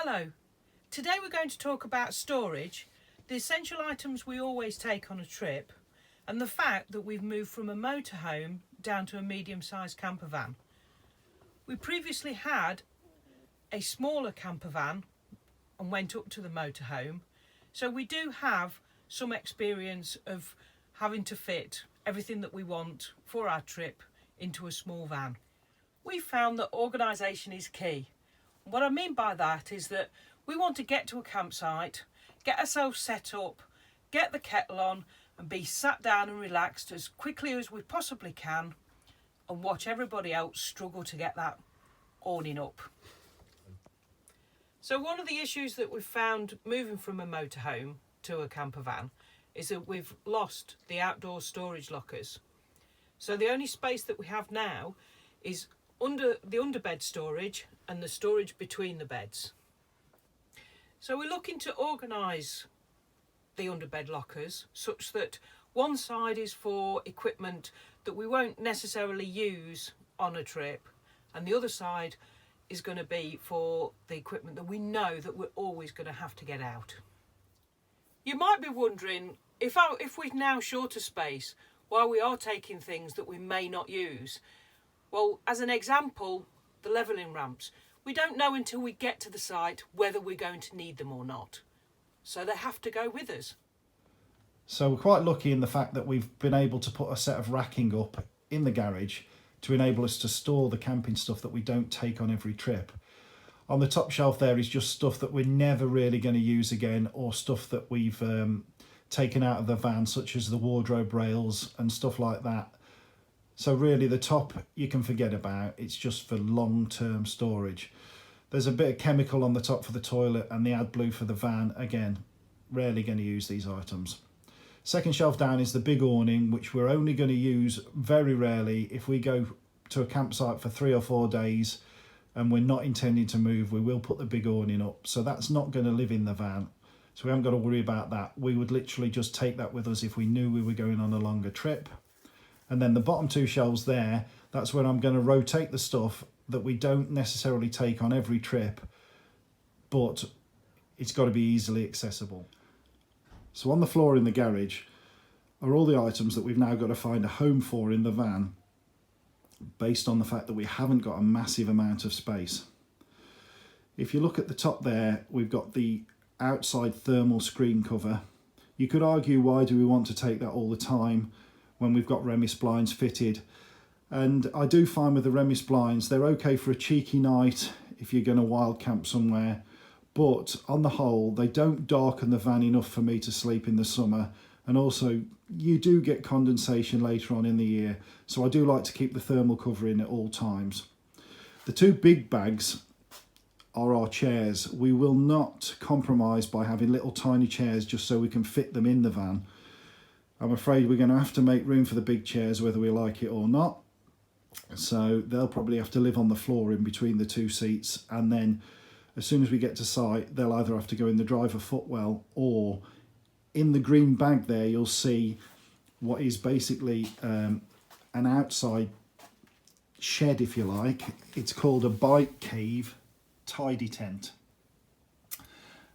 Hello, today we're going to talk about storage, the essential items we always take on a trip, and the fact that we've moved from a motorhome down to a medium-sized camper van. We previously had a smaller camper van and went up to the motorhome, so we do have some experience of having to fit everything that we want for our trip into a small van. We found that organisation is key. What I mean by that is that we want to get to a campsite, get ourselves set up, get the kettle on and be sat down and relaxed as quickly as we possibly can and watch everybody else struggle to get that awning up. So one of the issues that we've found moving from a motorhome to a camper van is that we've lost the outdoor storage lockers. So the only space that we have now is under the underbed storage and the storage between the beds. So we're looking to organise the underbed lockers such that one side is for equipment that we won't necessarily use on a trip, and the other side is going to be for the equipment that we know that we're always going to have to get out. You might be wondering if we're now short of space, why we are taking things that we may not use. Well, as an example, the levelling ramps. We don't know until we get to the site whether we're going to need them or not. So they have to go with us. So we're quite lucky in the fact that we've been able to put a set of racking up in the garage to enable us to store the camping stuff that we don't take on every trip. On the top shelf there is just stuff that we're never really going to use again, or stuff that we've taken out of the van, such as the wardrobe rails and stuff like that. So really the top you can forget about, it's just for long-term storage. There's a bit of chemical on the top for the toilet and the AdBlue for the van. Again, rarely going to use these items. Second shelf down is the big awning, which we're only going to use very rarely. If we go to a campsite for 3 or 4 days and we're not intending to move, we will put the big awning up. So that's not going to live in the van. So we haven't got to worry about that. We would literally just take that with us if we knew we were going on a longer trip. And then the bottom 2 shelves there, that's where I'm going to rotate the stuff that we don't necessarily take on every trip, but it's got to be easily accessible. So on the floor in the garage are all the items that we've now got to find a home for in the van, based on the fact that we haven't got a massive amount of space. If you look at the top there, we've got the outside thermal screen cover. You could argue, why do we want to take that all the time when we've got Remis blinds fitted? And I do find with the Remis blinds, they're okay for a cheeky night if you're going to wild camp somewhere, but on the whole they don't darken the van enough for me to sleep in the summer, and also you do get condensation later on in the year, so I do like to keep the thermal cover in at all times. The 2 big bags are our chairs. We will not compromise by having little tiny chairs just so we can fit them in the van. I'm afraid we're going to have to make room for the big chairs whether we like it or not. So they'll probably have to live on the floor in between the 2 seats, and then as soon as we get to site they'll either have to go in the driver footwell, or in the green bag there you'll see what is basically an outside shed, if you like. It's called a bike cave tidy tent.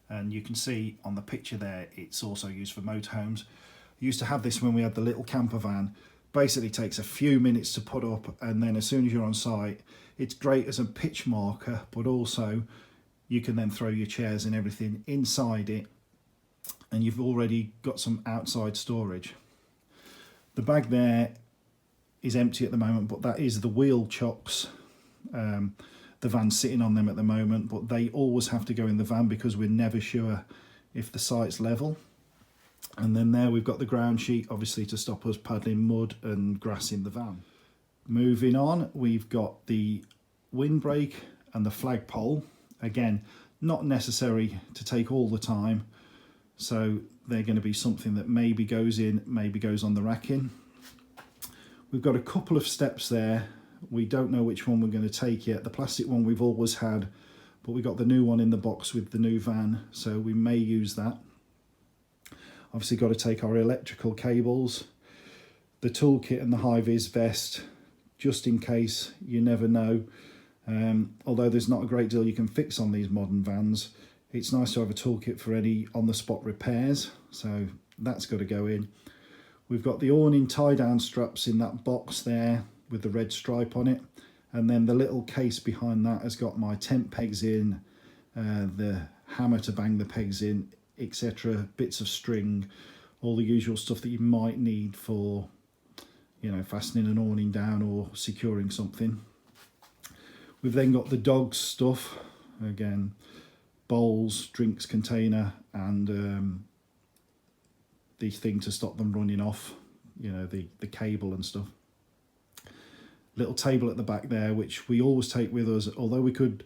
And you can see on the picture there it's also used for motorhomes. Used to have this when we had the little camper van. Basically takes a few minutes to put up, and then as soon as you're on site it's great as a pitch marker, but also you can then throw your chairs and everything inside it and you've already got some outside storage. The bag there is empty at the moment, but that is the wheel chocks. The van's sitting on them at the moment, but they always have to go in the van because we're never sure if the site's level. And then there we've got the ground sheet, obviously to stop us paddling mud and grass in the van. Moving on, we've got the windbreak and the flagpole. Again, not necessary to take all the time, so they're going to be something that maybe goes in, maybe goes on the racking. We've got a couple of steps there. We don't know which one we're going to take yet. The plastic one we've always had, but we got the new one in the box with the new van, so we may use that. Obviously got to take our electrical cables, the toolkit and the high-vis vest, just in case, you never know. Although there's not a great deal you can fix on these modern vans, it's nice to have a toolkit for any on-the-spot repairs, so that's got to go in. We've got the awning tie-down straps in that box there with the red stripe on it, and then the little case behind that has got my tent pegs in, the hammer to bang the pegs in, etc., bits of string, all the usual stuff that you might need for, you know, fastening an awning down or securing something. We've then got the dog's stuff, again, bowls, drinks container, and the thing to stop them running off, you know, the cable and stuff. Little table at the back there, which we always take with us, although we could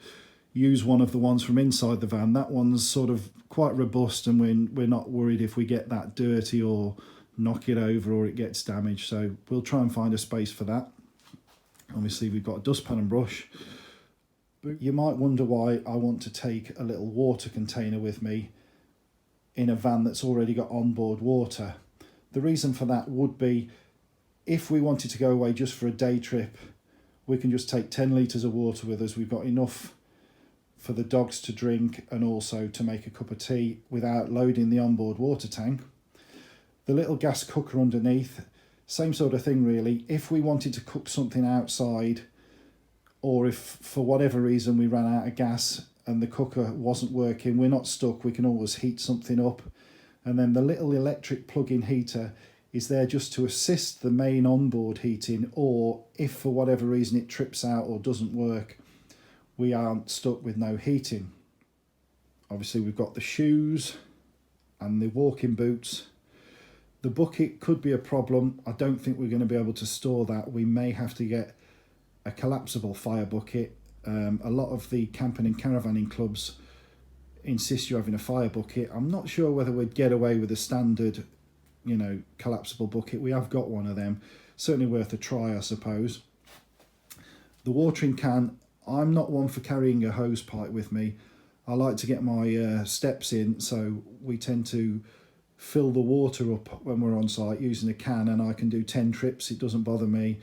use one of the ones from inside the van. That one's sort of quite robust, and we're not worried if we get that dirty or knock it over or it gets damaged, so we'll try and find a space for that. Obviously we've got a dustpan and brush. But you might wonder why I want to take a little water container with me in a van that's already got onboard water. The reason for that would be, if we wanted to go away just for a day trip, we can just take 10 litres of water with us. We've got enough for the dogs to drink and also to make a cup of tea without loading the onboard water tank. The little gas cooker underneath, same sort of thing really. If we wanted to cook something outside, or if for whatever reason we ran out of gas and the cooker wasn't working, we're not stuck, we can always heat something up. And then the little electric plug-in heater is there just to assist the main onboard heating, or if for whatever reason it trips out or doesn't work, we aren't stuck with no heating. Obviously we've got the shoes and the walking boots. The bucket could be a problem. I don't think we're going to be able to store that. We may have to get a collapsible fire bucket. A lot of the camping and caravanning clubs insist you're having a fire bucket. I'm not sure whether we'd get away with a standard, you know, collapsible bucket. We have got one of them. Certainly worth a try, I suppose. The watering can, I'm not one for carrying a hose pipe with me. I like to get my steps in, so we tend to fill the water up when we're on site using a can, and I can do 10 trips, it doesn't bother me.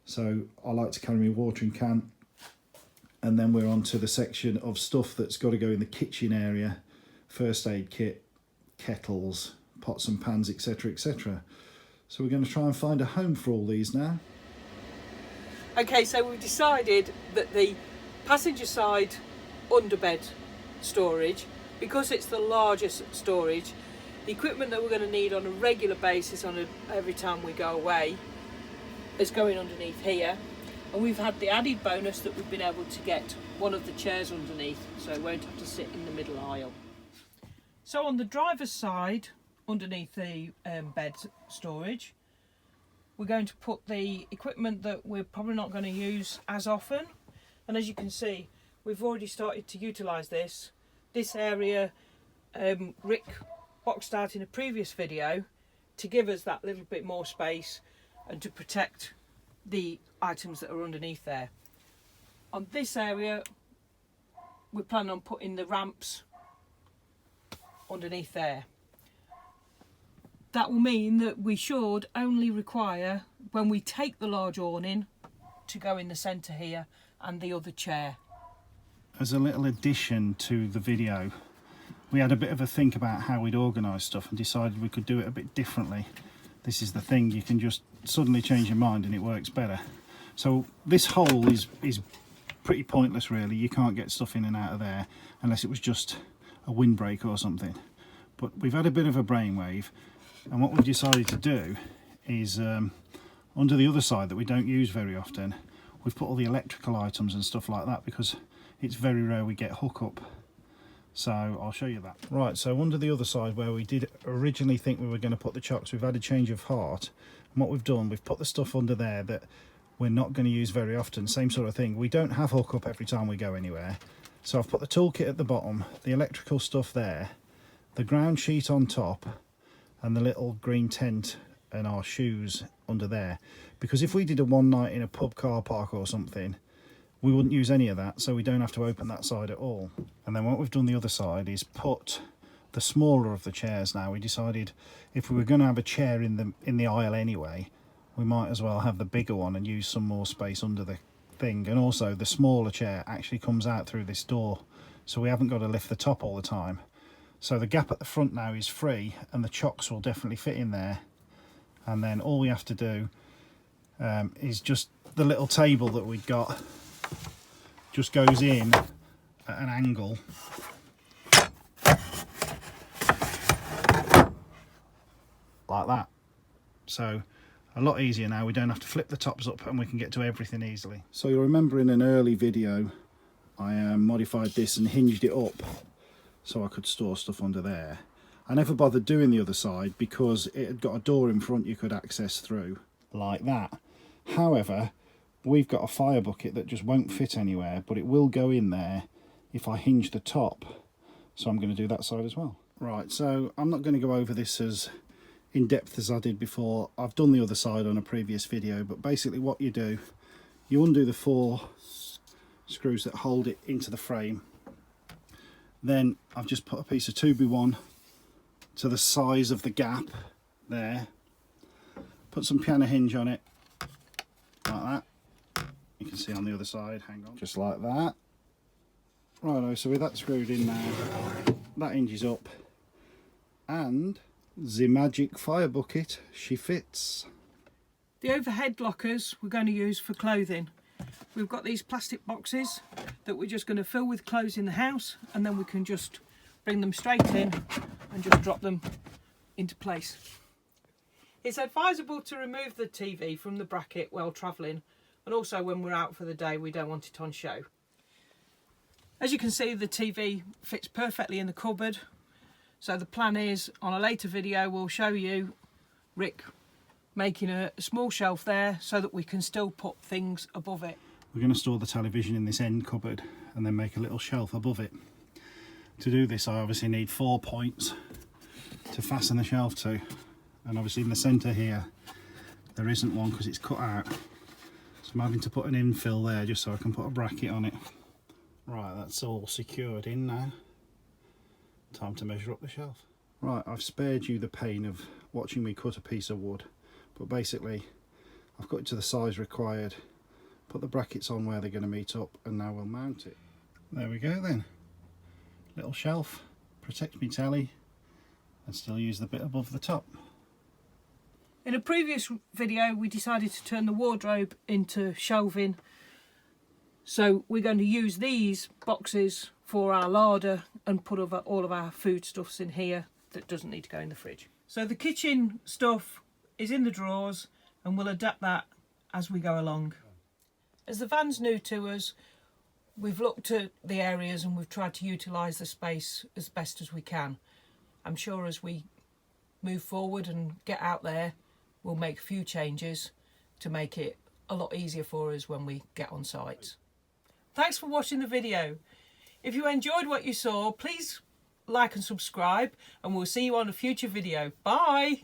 So I like to carry my watering can. And then we're on to the section of stuff that's got to go in the kitchen area. First aid kit, kettles, pots and pans, etc, etc. So we're going to try and find a home for all these now. Okay, so we've decided that the passenger side underbed storage, because it's the largest storage, the equipment that we're going to need on a regular basis every time we go away is going underneath here. And we've had the added bonus that we've been able to get one of the chairs underneath, so it won't have to sit in the middle aisle. So on the driver's side, underneath the bed storage, we're going to put the equipment that we're probably not going to use as often. And as you can see, we've already started to utilise this. This area, Rick boxed out in a previous video to give us that little bit more space and to protect the items that are underneath there. On this area, we're planning on putting the ramps underneath there. That will mean that we should only require, when we take the large awning, to go in the centre here and the other chair. As a little addition to the video, we had a bit of a think about how we'd organise stuff and decided we could do it a bit differently. This is the thing, you can just suddenly change your mind and it works better. So this hole is pretty pointless really. You can't get stuff in and out of there unless it was just a windbreak or something. But we've had a bit of a brainwave, and what we've decided to do is under the other side that we don't use very often, we've put all the electrical items and stuff like that, because it's very rare we get hookup. So I'll show you that. Right, so under the other side where we did originally think we were going to put the chocks, we've had a change of heart. And what we've done, we've put the stuff under there that we're not going to use very often. Same sort of thing. We don't have hookup every time we go anywhere. So I've put the toolkit at the bottom, the electrical stuff there, the ground sheet on top, and the little green tent and our shoes under there. Because if we did a one night in a pub car park or something, we wouldn't use any of that, so we don't have to open that side at all. And then what we've done the other side is put the smaller of the chairs now. We decided if we were going to have a chair in the aisle anyway, we might as well have the bigger one and use some more space under the thing, and also the smaller chair actually comes out through this door, so we haven't got to lift the top all the time. So the gap at the front now is free, and the chocks will definitely fit in there. And then all we have to do is just the little table that we've got just goes in at an angle like that. So a lot easier now, we don't have to flip the tops up and we can get to everything easily. So you'll remember in an early video I modified this and hinged it up so I could store stuff under there. I never bothered doing the other side because it had got a door in front you could access through like that. However, we've got a fire bucket that just won't fit anywhere, but it will go in there if I hinge the top, so I'm going to do that side as well. Right, so I'm not going to go over this as in depth as I did before. I've done the other side on a previous video, but basically what you do, you undo the 4 screws that hold it into the frame. Then I've just put a piece of 2x1 to the size of the gap there, put some piano hinge on it like that. You can see on the other side, hang on, just like that. Righto, so with that screwed in now, that hinges up, and the magic fire bucket, she fits. The overhead lockers we're going to use for clothing. We've got these plastic boxes that we're just going to fill with clothes in the house, and then we can just bring them straight in and just drop them into place. It's advisable to remove the TV from the bracket while travelling, and also when we're out for the day we don't want it on show. As you can see, the TV fits perfectly in the cupboard, so the plan is on a later video we'll show you Rick making a small shelf there so that we can still put things above it. We're going to store the television in this end cupboard and then make a little shelf above it. To do this I obviously need 4 points to fasten the shelf to, and obviously in the centre here there isn't one because it's cut out, so I'm having to put an infill there just so I can put a bracket on it. Right, that's all secured in now. Time to measure up the shelf. Right, I've spared you the pain of watching me cut a piece of wood, but basically I've got it to the size required, put the brackets on where they're going to meet up, and now we'll mount it. There we go then. Little shelf, protects me telly, and still use the bit above the top. In a previous video we decided to turn the wardrobe into shelving, so we're going to use these boxes for our larder and put all of our foodstuffs in here that doesn't need to go in the fridge. So the kitchen stuff is in the drawers and we'll adapt that as we go along. As the van's new to us, we've looked at the areas and we've tried to utilise the space as best as we can. I'm sure as we move forward and get out there, we'll make a few changes to make it a lot easier for us when we get on site. Thanks for watching the video. If you enjoyed what you saw, please like and subscribe, and we'll see you on a future video. Bye!